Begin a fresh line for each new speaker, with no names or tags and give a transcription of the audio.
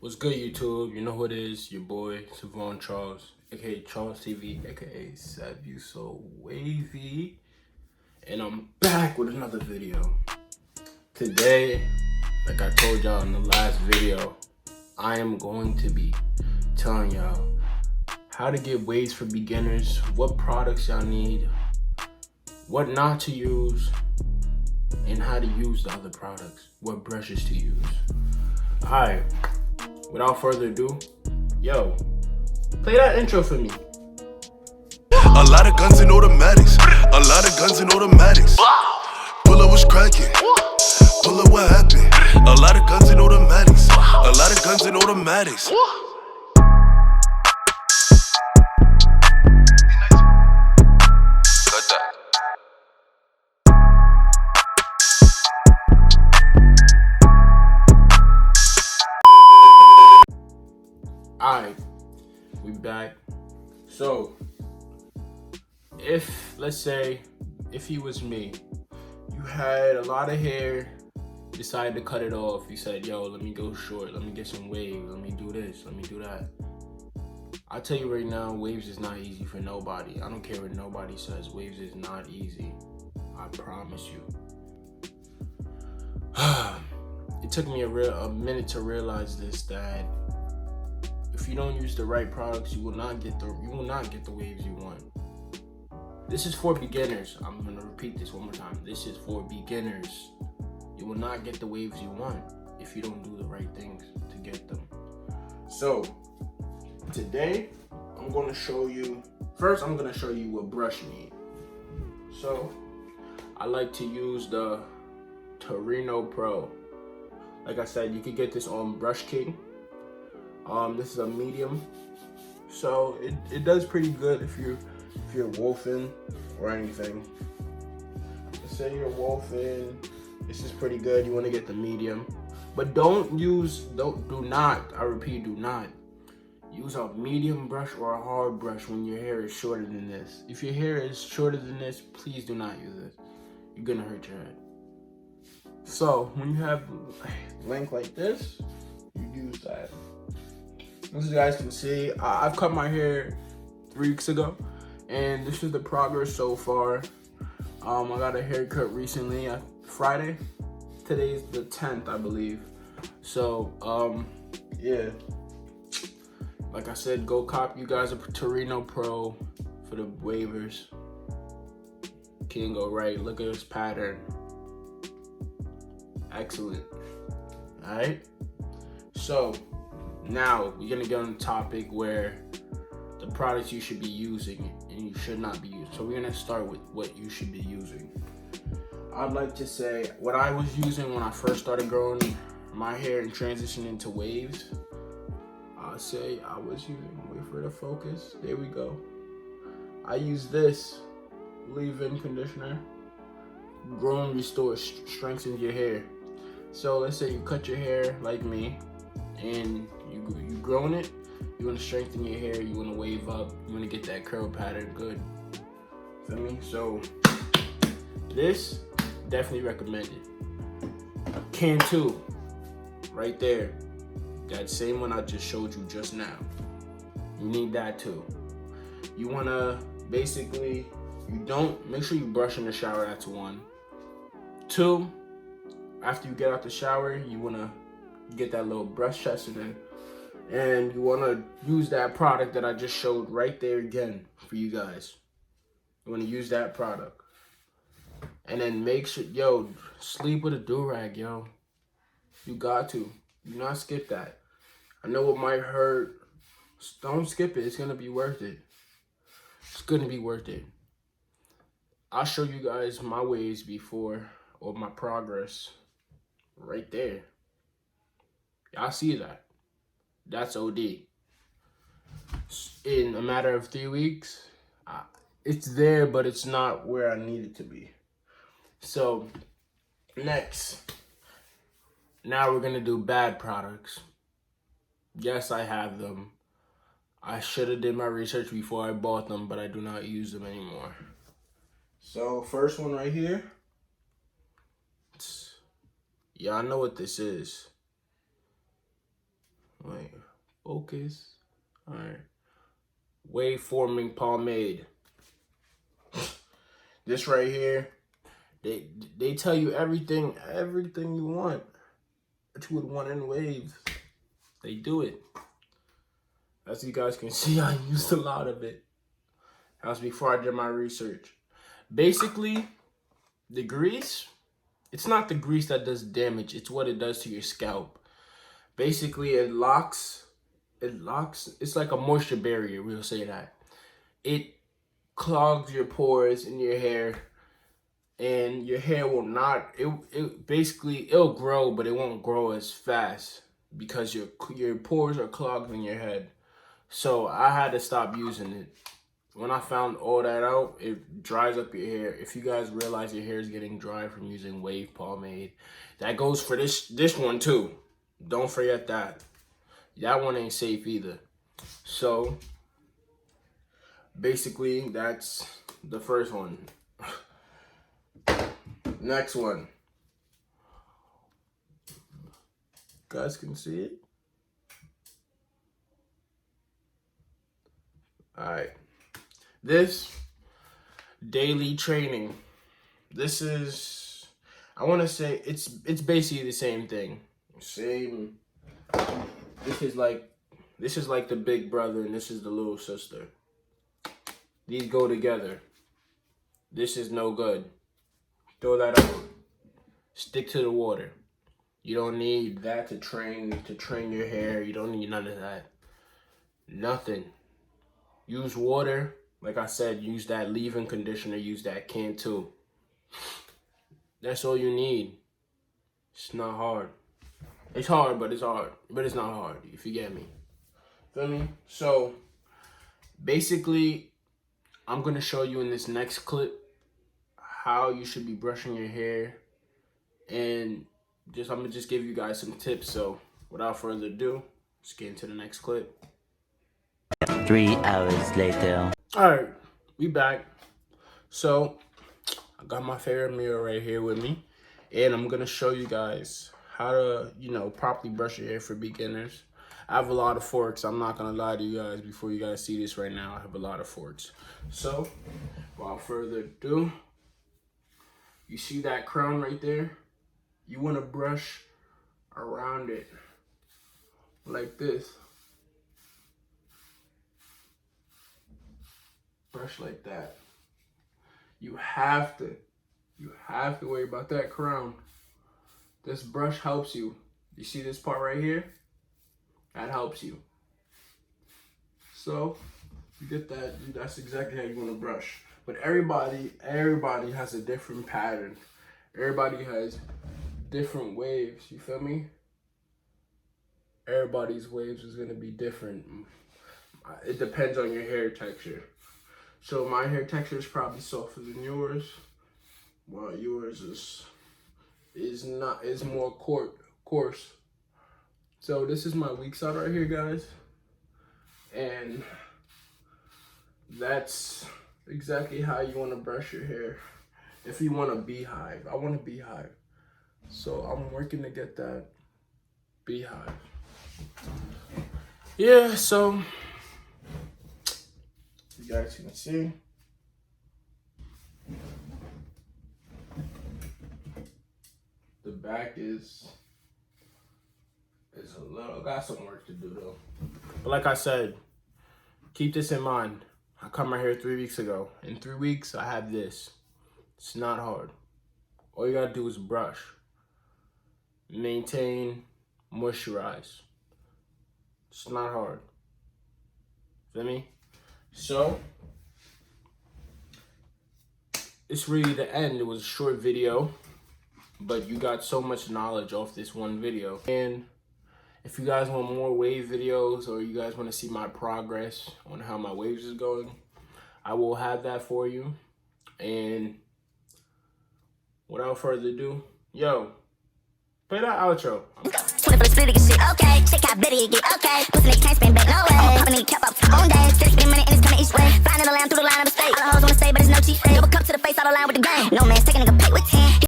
What's good, YouTube? You know who it is, your boy, Sevaun Charles, aka Charles TV, aka Sev You So Wavy. And I'm back with another video. Today, like I told y'all in the last video, I am going to be telling y'all how to get waves for beginners, what products y'all need, what not to use, and how to use the other products, what brushes to use. Alright. Without further ado, yo, play that intro for me.
A lot of guns and automatics. A lot of guns and automatics. Pull up was cracking. Pull up what happened. A lot of guns and automatics. A lot of guns and automatics.
Alright, we back. So, let's say, if you was me, you had a lot of hair, decided to cut it off. You said, yo, let me go short, let me get some waves, let me do this, let me do that. I'll tell you right now, waves is not easy for nobody. I don't care what nobody says, waves is not easy. I promise you. It took me a minute to realize this, that if you don't use the right products, you will not get the waves you want. This is for beginners. I'm gonna repeat this one more time. This is for beginners. You will not get the waves you want if you don't do the right things to get them. So today I'm gonna show you. First, I'm gonna show you what brush you need. So I like to use the Torino Pro. Like I said, you could get this on Brush King. This is a medium, so it does pretty good if you're wolfing or anything. Let's say you're wolfing, this is pretty good. You want to get the medium, but do not, I repeat, do not use a medium brush or a hard brush when your hair is shorter than this. If your hair is shorter than this, please do not use this. You're gonna hurt your head. So when you have length like this, you use that. As you guys can see, I've cut my hair 3 weeks ago, and this is the progress so far. I got a haircut recently, Friday. Today's the 10th, I believe. So, yeah. Like I said, go cop you guys a Torino Pro for the wavers. Can't go right. Look at this pattern. Excellent. All right. So now we're gonna get on the topic where the products you should be using and you should not be using. So we're gonna start with what you should be using. I'd like to say what I was using when I first started growing my hair and transitioning into waves. I'll say I was using, wait for it to focus. There we go. I use this leave-in conditioner. Grow and restore, strengthens your hair. So let's say you cut your hair like me, and you growing it, you want to strengthen your hair, you want to wave up, you want to get that curl pattern good. Feel me? So this definitely recommended. Can 2, right there. That same one I just showed you just now. You need that too. You want to basically, make sure you brush in the shower. That's 1. 2, after you get out the shower, you want to get that little brush tester in, and you want to use that product that I just showed right there again for you guys. You want to use that product, and then make sure, yo, sleep with a do-rag, yo. You got to. Do not skip that. I know it might hurt. Don't skip it. It's gonna be worth it. It's gonna be worth it. I'll show you guys my waves before, or my progress right there. Y'all see that? That's OD. In a matter of 3 weeks, it's there, but it's not where I need it to be. So, next. Now we're gonna do bad products. Yes, I have them. I should have did my research before I bought them, but I do not use them anymore. So, first one right here. Y'all know what this is. Wait. Focus. All right. Wave forming pomade. This right here, they tell you everything you want that you would want in waves. They do it. As you guys can see, I used a lot of it. That was before I did my research. Basically, the grease, it's not the grease that does damage, it's what it does to your scalp. Basically, it locks, it's like a moisture barrier, we'll say that. It clogs your pores in your hair, and your hair will not, it'll grow, but it won't grow as fast because your pores are clogged in your head. So I had to stop using it. When I found all that out, it dries up your hair. If you guys realize your hair is getting dry from using wave pomade, that goes for this one too. Don't forget that. That one ain't safe either. So basically, that's the first one. Next one. You guys can see it? Alright. This daily training. This is, I want to say it's basically the same thing. Same. This is like the big brother and this is the little sister. These go together. This is no good. Throw that out. Stick to the water. You don't need that to train your hair. You don't need none of that. Nothing. Use water. Like I said, use that leave-in conditioner. Use that can too. That's all you need. It's not hard. It's hard, but it's hard. But it's not hard, if you get me. Feel me? So, basically, I'm going to show you in this next clip how you should be brushing your hair. And I'm going to just give you guys some tips. So, without further ado, let's get into the next clip.
3 hours later.
Alright, we back. So, I got my favorite mirror right here with me. And I'm going to show you guys how to, properly brush your hair for beginners. I have a lot of forks. I'm not going to lie to you guys before you guys see this right now. I have a lot of forks. So, without further ado, you see that crown right there? You want to brush around it like this. Brush like that. You have to worry about that crown. This brush helps you. You see this part right here? That helps you. So you get that. That's exactly how you want to brush. But everybody has a different pattern. Everybody has different waves. You feel me? Everybody's waves is gonna be different. It depends on your hair texture. So my hair texture is probably softer than yours, while yours is more coarse. So this is my weak side right here, guys, and that's exactly how you want to brush your hair. If you want a beehive, I want a beehive, so I'm working to get that beehive. Yeah, so. You guys can see. The back is a little, got some work to do though. But like I said, keep this in mind. I cut my hair 3 weeks ago. In 3 weeks, I have this. It's not hard. All you gotta do is brush. Maintain, moisturize. It's not hard. Feel me? So, it's really the end. It was a short video, but you got so much knowledge off this one video. And if you guys want more wave videos, or you guys want to see my progress on how my waves is going, I will have that for you. And without further ado, yo, play that outro.
20 for the split, shit, okay. Check how better you get, okay. Pussy nigga can't spend back, no way. Poppin' nigga cap up on days. Steady spending money and it's coming each way. Finding the lamb through the line of the state. All the hoes wanna stay, but it's no cheap. Double cup to the face, out of line with the game. No man's taking nigga pay with 10.